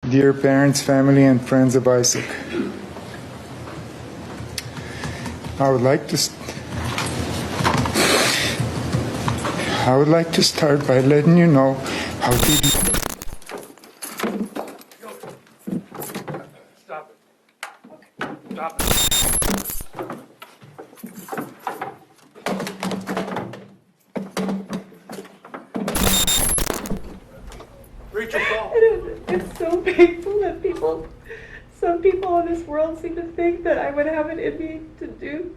Dear parents, family, and friends of Isaac, I would like to start by letting you know how deeply... Stop it. Stop it. It's so painful that some people in this world seem to think that I would have it in me to do.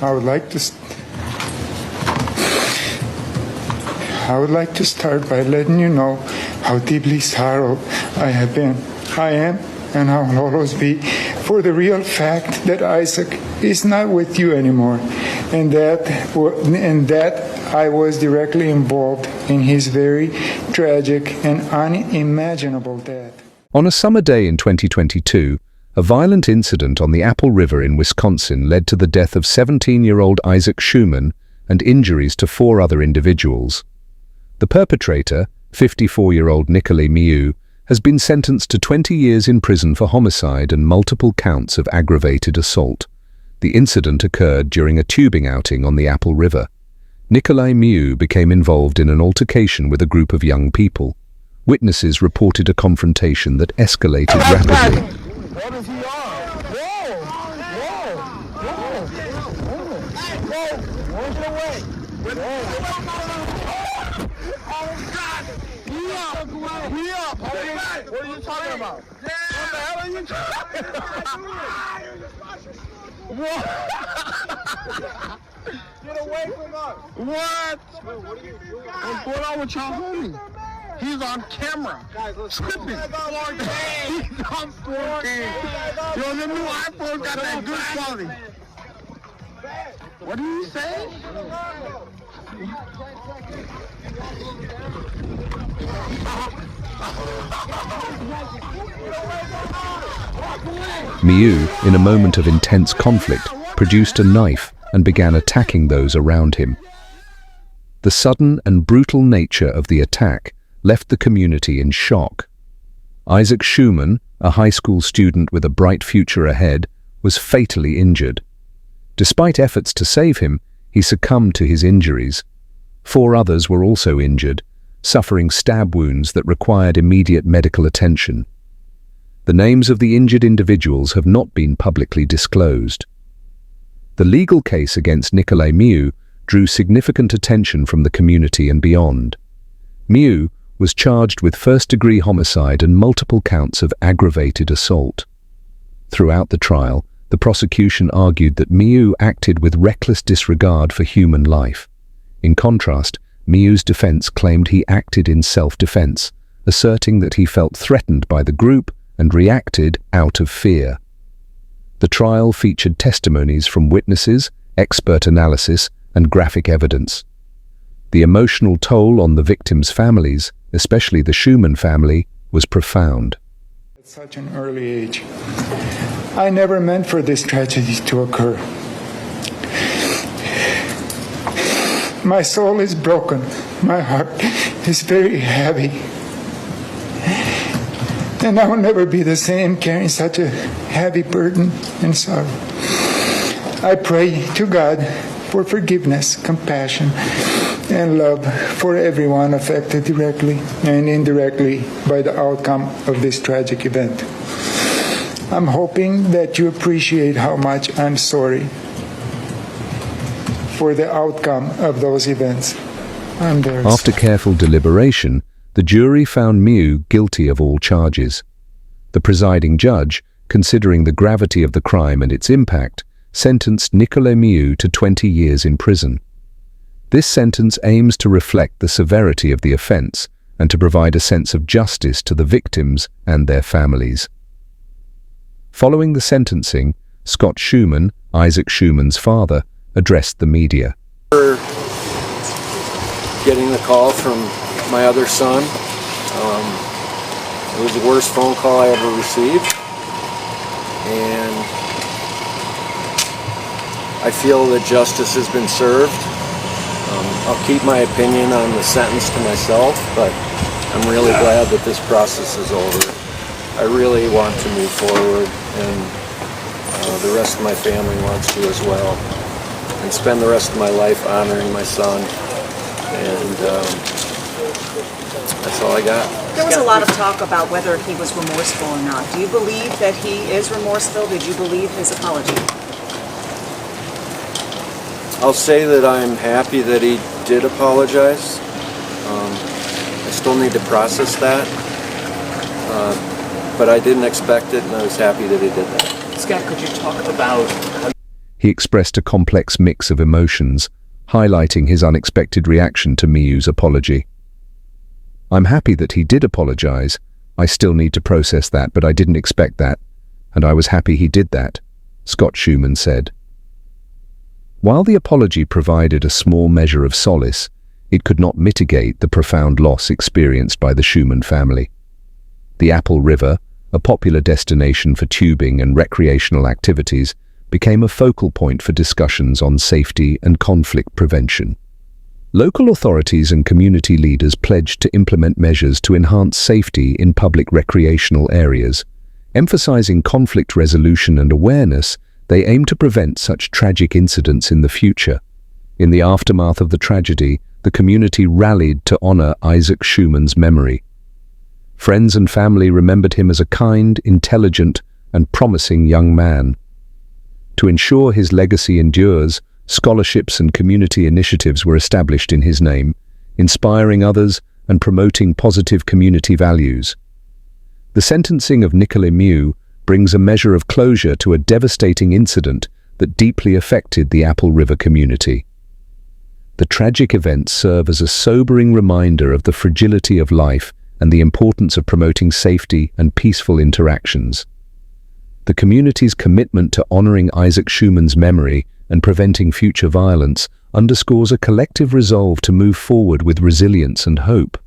I would like to start by letting you know how deeply sorrowed I have been. I am, and I will always be, for the real fact that Isaac is not with you anymore, and that I was directly involved in his very tragic and unimaginable death. On a summer day in 2022, a violent incident on the Apple River in Wisconsin led to the death of 17-year-old Isaac Schuman and injuries to 4 other individuals. The perpetrator, 54-year-old Nicolae Miu, has been sentenced to 20 years in prison for homicide and multiple counts of aggravated assault. The incident occurred during a tubing outing on the Apple River. Nicolae Miu became involved in an altercation with a group of young people. Witnesses reported a confrontation that escalated rapidly. What is he on? Whoa! Whoa! Whoa! Whoa! Whoa! Get away! Oh God! We up! We up! What are you talking about? What the hell are you talking about? What? Get away from us! What? What's going on with y'all homie? He's on camera. Guys, let's tripping. He's on 4K. Yo, the new iPhone got that good quality. What did you say? Miu, in a moment of intense conflict, produced a knife and began attacking those around him. The sudden and brutal nature of the attack left the community in shock. Isaac Schuman, a high school student with a bright future ahead, was fatally injured. Despite efforts to save him, he succumbed to his injuries. 4 others were also injured, suffering stab wounds that required immediate medical attention. The names of the injured individuals have not been publicly disclosed. The legal case against Nicolae Miu drew significant attention from the community and beyond. Miu was charged with first-degree homicide and multiple counts of aggravated assault. Throughout the trial, the prosecution argued that Miu acted with reckless disregard for human life. In contrast, Miu's defense claimed he acted in self-defense, asserting that he felt threatened by the group and reacted out of fear. The trial featured testimonies from witnesses, expert analysis, and graphic evidence. The emotional toll on the victims' families, especially the Schuman family, was profound. At such an early age, I never meant for this tragedy to occur. My soul is broken. My heart is very heavy. And I will never be the same carrying such a heavy burden and sorrow. I pray to God for forgiveness, compassion, and love for everyone affected directly and indirectly by the outcome of this tragic event. I'm hoping that you appreciate how much I'm sorry for the outcome of those events. I'm very sorry. After careful deliberation, the jury found Miu guilty of all charges. The presiding judge, considering the gravity of the crime and its impact, sentenced Nicolae Miu to 20 years in prison. This sentence aims to reflect the severity of the offense and to provide a sense of justice to the victims and their families. Following the sentencing, Scott Schuman, Isaac Schuman's father, addressed the media. Getting the call from my other son. It was the worst phone call I ever received, and I feel that justice has been served. I'll keep my opinion on the sentence to myself, but I'm really glad that this process is over. I really want to move forward, and the rest of my family wants to as well, and spend the rest of my life honoring my son. And that's all I got. There was a lot of talk about whether he was remorseful or not. Do you believe that he is remorseful? Did you believe his apology? I'll say that I'm happy that he did apologize. I still need to process that. But I didn't expect it, and I was happy that he did that. Scott, could you talk about... He expressed a complex mix of emotions, highlighting his unexpected reaction to Miu's apology. I'm happy that he did apologize. I still need to process that, but I didn't expect that, and I was happy he did that, Scott Schuman said. While the apology provided a small measure of solace, it could not mitigate the profound loss experienced by the Schuman family. The Apple River, a popular destination for tubing and recreational activities, became a focal point for discussions on safety and conflict prevention. Local authorities and community leaders pledged to implement measures to enhance safety in public recreational areas. Emphasizing conflict resolution and awareness, they aim to prevent such tragic incidents in the future. In the aftermath of the tragedy, the community rallied to honor Isaac Schuman's memory. Friends and family remembered him as a kind, intelligent, and promising young man. To ensure his legacy endures, scholarships and community initiatives were established in his name, inspiring others and promoting positive community values. The sentencing of Nicolae Miu brings a measure of closure to a devastating incident that deeply affected the Apple River community. The tragic events serve as a sobering reminder of the fragility of life and the importance of promoting safety and peaceful interactions. The community's commitment to honoring Isaac Schuman's memory and preventing future violence underscores a collective resolve to move forward with resilience and hope.